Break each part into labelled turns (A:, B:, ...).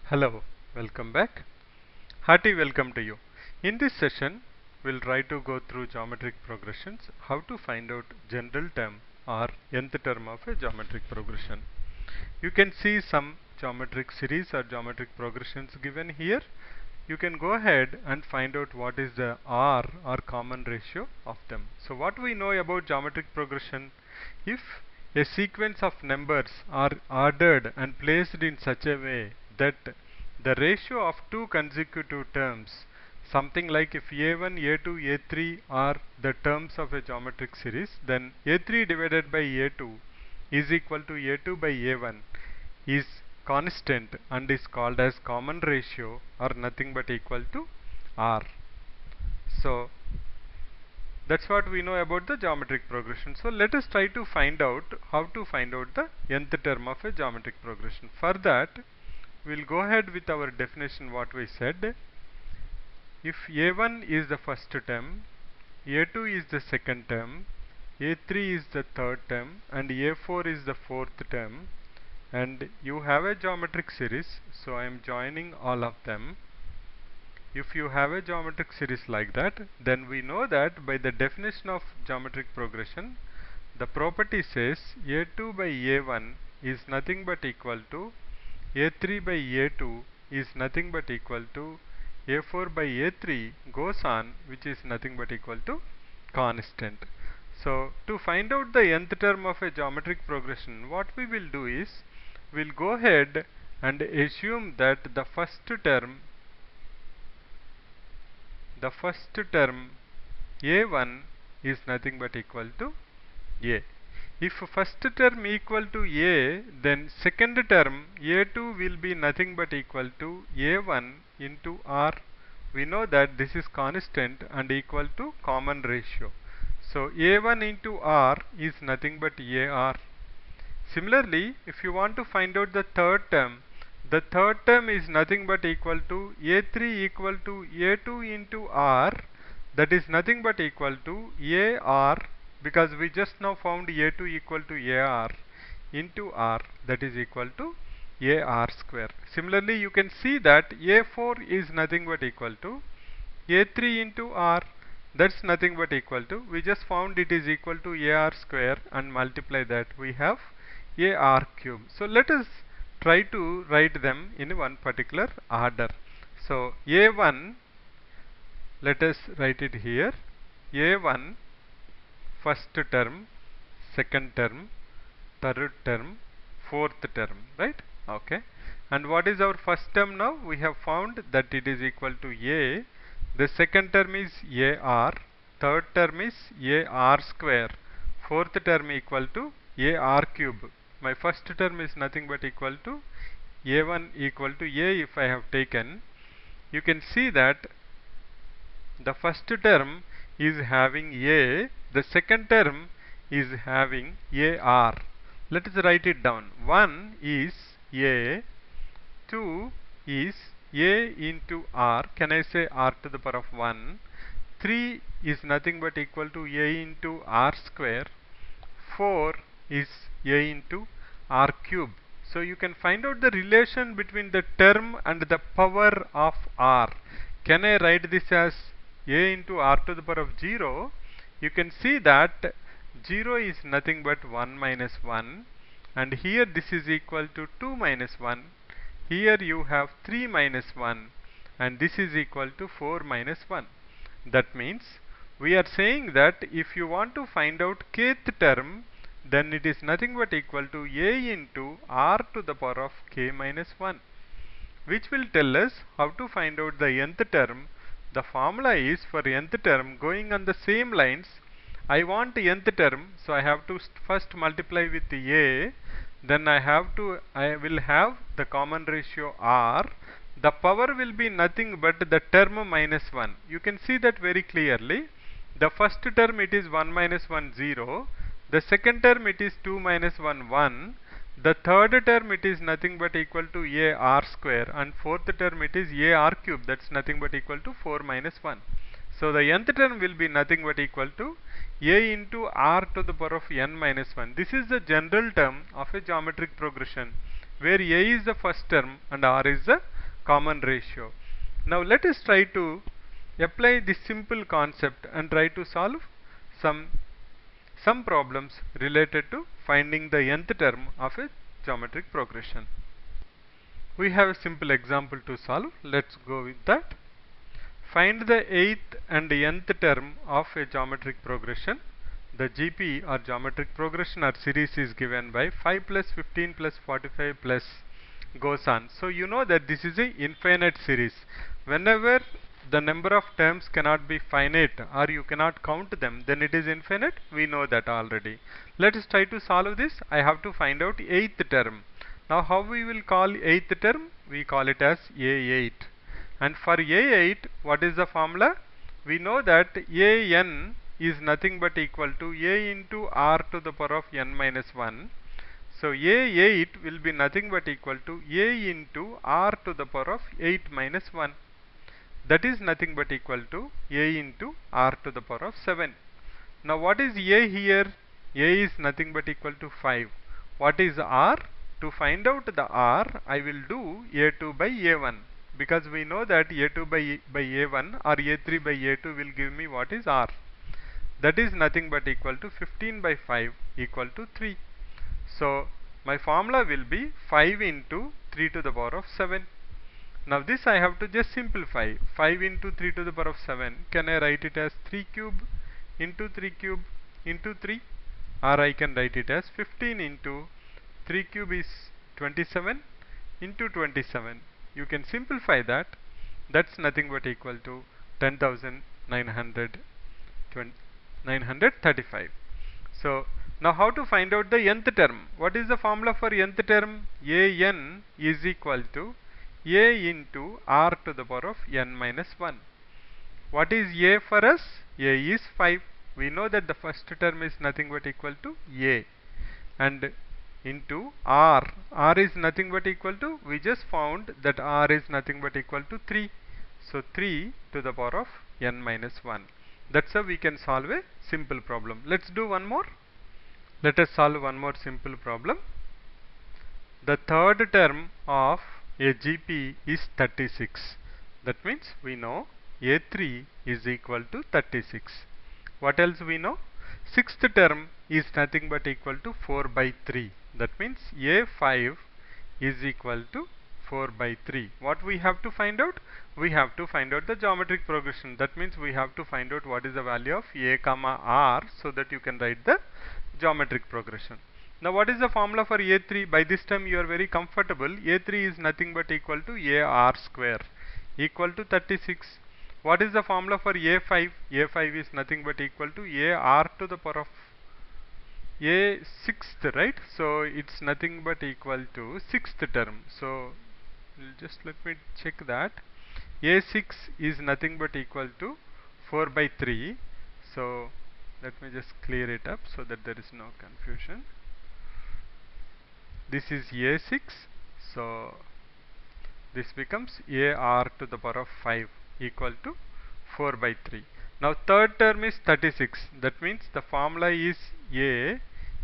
A: Hello, welcome back. Hearty welcome to you. In this session, we'll try to go through geometric progressions, how to find out general term or nth term of a geometric progression. You can see some geometric series or geometric progressions given here. You can go ahead and find out what is the R or common ratio of them. So what we know about geometric progression, if a sequence of numbers are ordered and placed in such a way that the ratio of two consecutive terms, something like if a1, a2, a3 are the terms of a geometric series, then a3 divided by a2 is equal to a2 by a1 is constant and is called as common ratio or nothing but equal to R. So that's what we know about the geometric progression. So let us try to find out how to find out the nth term of a geometric progression. For that, we'll go ahead with our definition what we said. If a1 is the first term, a2 is the second term, a3 is the third term, and a4 is the fourth term, and you have a geometric series, so I am joining all of them. If you have a geometric series like that, then we know that by the definition of geometric progression, the property says a2 by a1 is nothing but equal to a3 by a2 is nothing but equal to a4 by a3 goes on, which is nothing but equal to constant. So to find out the nth term of a geometric progression, what we will do is we'll go ahead and assume that the first term a1 is nothing but equal to a. If first term equal to a, then second term a2 will be nothing but equal to a1 into r. We know that this is constant and equal to common ratio. So a1 into r is nothing but ar. Similarly, if you want to find out the third term is nothing but equal to a3 equal to a2 into r, that is nothing but equal to ar, because we just now found a2 equal to ar into r, that is equal to ar square. Similarly, you can see that a4 is nothing but equal to a3 into r, that's nothing but equal to, we just found it is equal to ar square and multiply that, we have ar cube. So let us try to write them in one particular order. So a1, let us write it here, a1 first term, second term, third term, fourth term, right? Okay. And what is our first term now? We have found that it is equal to a. The second term is ar, third term is ar square, fourth term equal to ar cube. My first term is nothing but equal to a1 equal to a if I have taken. You can see that the first term is having a, the second term is having ar. Let us write it down. 1 is a, 2 is a into r. Can I say r to the power of 1? 3 is nothing but equal to a into r square. 4 is a into r cube. So you can find out the relation between the term and the power of r. Can I write this as a into r to the power of 0? You can see that 0 is nothing but 1 minus 1, and here this is equal to 2 minus 1. Here you have 3 minus 1, and this is equal to 4 minus 1. That means we are saying that if you want to find out kth term, then it is nothing but equal to a into r to the power of k minus 1, which will tell us how to find out the nth term. The formula is for nth term going on the same lines. I want nth term, so I have to first multiply with a, then I will have the common ratio r. The power will be nothing but the term minus 1. You can see that very clearly. The first term it is 1 minus 1 0, the second term it is 2 minus 1 1, the third term it is nothing but equal to a r square, and fourth term it is a r cube, that's nothing but equal to 4 minus 1. So the nth term will be nothing but equal to a into r to the power of n minus 1. This is the general term of a geometric progression, where a is the first term and r is the common ratio. Now let us try to apply this simple concept and try to solve some problems related to finding the nth term of a geometric progression. We have a simple example to solve. Let's go with that. Find the 8th and nth term of a geometric progression. The GP or geometric progression or series is given by 5 plus 15 plus 45 plus goes on. So you know that this is a infinite series. Whenever the number of terms cannot be finite or you cannot count them, then it is infinite. We know that already. Let us try to solve this. I have to find out 8th term. Now how we will call 8th term? We call it as A8. And for A8, what is the formula? We know that AN is nothing but equal to A into R to the power of n minus 1. So A8 will be nothing but equal to A into R to the power of 8 minus 1. That is nothing but equal to A into R to the power of 7. Now what is A here? A is nothing but equal to 5. What is R? To find out the R, I will do A2 by A1. Because we know that A2 by A1 or A3 by A2 will give me what is R. That is nothing but equal to 15 by 5 equal to 3. So my formula will be 5 into 3 to the power of 7. Now this I have to just simplify. 5 into 3 to the power of 7. Can I write it as 3 cube into 3 cube into 3? Or I can write it as 15 into 3 cube is 27 into 27. You can simplify that. That's nothing but equal to 10,935. So now how to find out the nth term? What is the formula for nth term? An is equal to A into R to the power of n minus 1. What is A for us? A is 5. We know that the first term is nothing but equal to A. And into R. R is nothing but equal to, we just found that R is nothing but equal to 3. So 3 to the power of n minus 1. That's how we can solve a simple problem. Let's do one more. Let us solve one more simple problem. The third term of a GP is 36. That means we know A3 is equal to 36. What else we know? Sixth term is nothing but equal to 4 by 3. That means A5 is equal to 4 by 3. What we have to find out? We have to find out the geometric progression. That means we have to find out what is the value of A comma R so that you can write the geometric progression. Now what is the formula for A3? By this time you are very comfortable. A3 is nothing but equal to AR square equal to 36. What is the formula for A5? A5 is nothing but equal to AR to the power of A sixth, right? So it's nothing but equal to sixth term. So just let me check that. A6 is nothing but equal to 4 by 3. So let me just clear it up so that there is no confusion. This is A6. So this becomes AR to the power of 5 equal to 4 by 3. Now third term is 36. That means the formula is A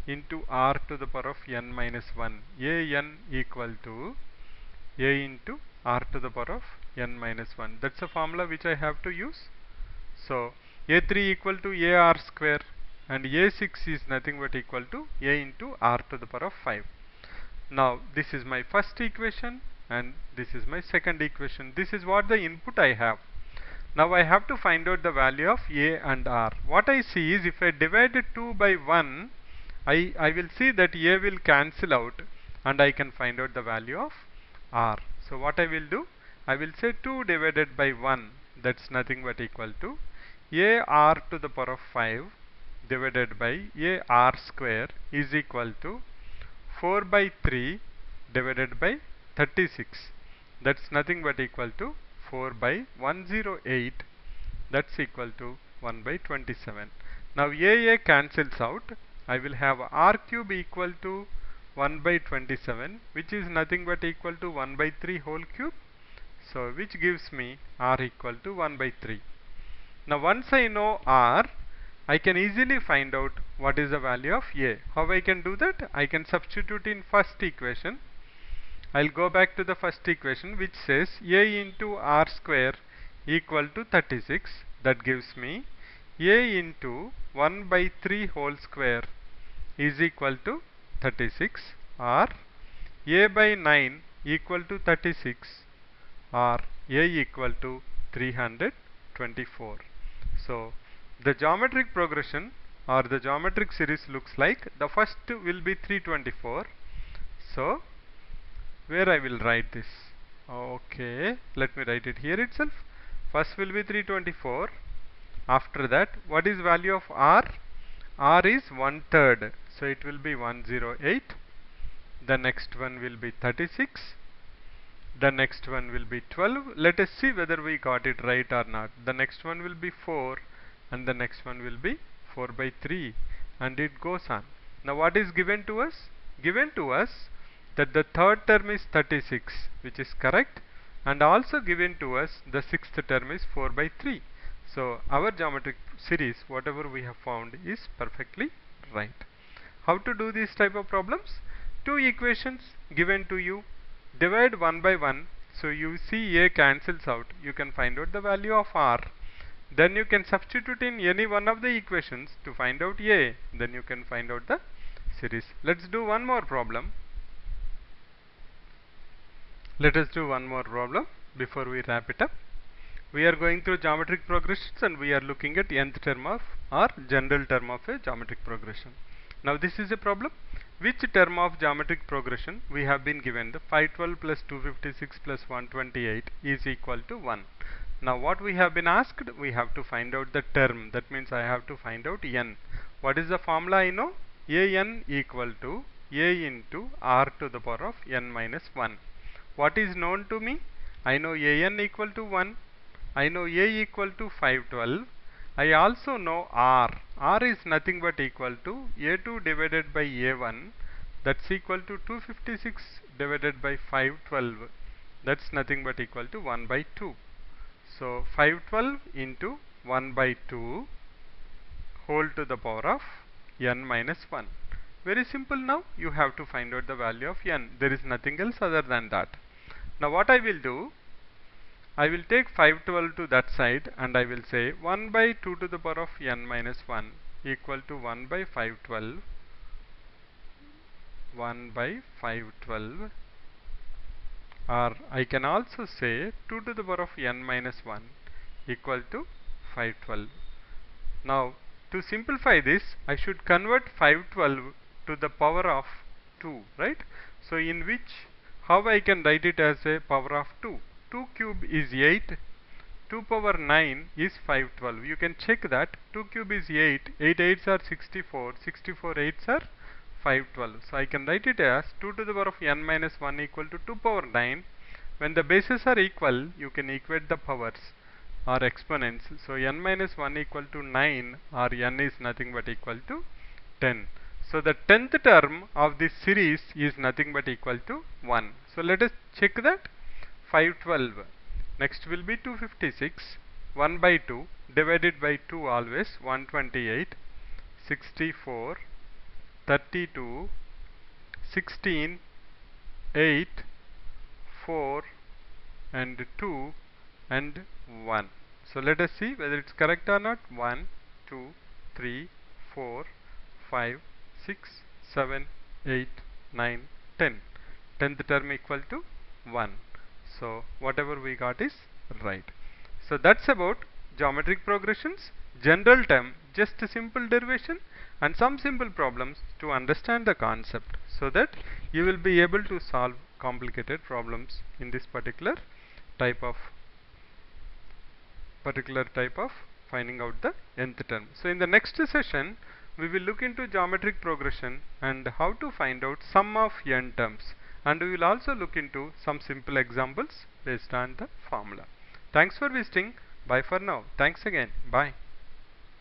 A: into R to the power of n minus 1. An equal to A into R to the power of n minus 1. That's a formula which I have to use. So A3 equal to AR square and A6 is nothing but equal to A into R to the power of 5. Now this is my first equation and this is my second equation. This is what the input I have. Now I have to find out the value of A and R. What I see is if I divide 2 by 1, I will see that A will cancel out and I can find out the value of R. So what I will do? I will say 2 divided by 1, that's nothing but equal to AR to the power of 5 divided by AR square is equal to 4 by 3 divided by 36. That's nothing but equal to 4 by 108. That's equal to 1 by 27. Now AA cancels out. I will have R cube equal to 1 by 27, which is nothing but equal to 1 by 3 whole cube. So which gives me R equal to 1 by 3. Now once I know R, I can easily find out what is the value of A. How I can do that? I can substitute in first equation. I'll go back to the first equation, which says a into r square equal to 36. That gives me a into 1 by 3 whole square is equal to 36, or a by 9 equal to 36, or a equal to 324. So the geometric progression or the geometric series looks like the first will be 324. So where I will write this? Okay, let me write it here itself. First will be 324. After that, what is value of r? R is 1/3, so it will be 108. The next one will be 36. The next one will be 12. Let us see whether we got it right or not. The next one will be 4, and the next one will be 4 by 3, and it goes on. Now what is given to us? Given to us that the third term is 36, which is correct, and also given to us the sixth term is 4 by 3. So our geometric series, whatever we have found, is perfectly right. How to do these type of problems? Two equations given to you, divide one by one, so you see a cancels out, you can find out the value of r. Then you can substitute in any one of the equations to find out a, then you can find out the series. Let's do one more problem. Let us do one more problem before we wrap it up. We are going through geometric progressions, and we are looking at nth term of or general term of a geometric progression. Now this is a problem. Which term of geometric progression we have been given? The 512 plus 256 plus 128 is equal to 1. Now what we have been asked? We have to find out the term. That means I have to find out n. What is the formula I know? an equal to a into r to the power of n minus 1. What is known to me? I know an equal to 1. I know a equal to 512. I also know r. R is nothing but equal to a2 divided by a1. That's equal to 256 divided by 512. That's nothing but equal to 1 by 2. So 512 into 1 by 2 whole to the power of n minus 1. Very simple now. You have to find out the value of n. There is nothing else other than that. Now what I will do? I will take 512 to that side, and I will say 1 by 2 to the power of n minus 1 equal to 1 by 512. 1 by 512, or I can also say 2 to the power of n minus 1 equal to 512. Now to simplify this, I should convert 512 to the power of 2, right? So in which, how I can write it as a power of 2? 2 cube is 8, 2 power 9 is 512. You can check that. 2 cube is 8, 8 8s are 64, 64 8s are 512. So I can write it as 2 to the power of n minus 1 equal to 2 power 9. When the bases are equal, you can equate the powers or exponents. So n minus 1 equal to 9, or n is nothing but equal to 10. So the 10th term of this series is nothing but equal to 1. So let us check that. 512. Next will be 256. 1 by 2 divided by 2 always 128. 64. 32. 16. 8. 4. And 2. And 1. So let us see whether it's correct or not. 1, 2, 3, 4, 5, 6, 7, 8, 9, 10. 10th term equal to 1. So whatever we got is right. So that's about geometric progressions, general term, just a simple derivation, and some simple problems to understand the concept, so that you will be able to solve complicated problems in this particular type of finding out the nth term. So in the next session, we will look into geometric progression and how to find out sum of n terms, and we will also look into some simple examples based on the formula. Thanks for visiting. Bye for now. Thanks again. Bye.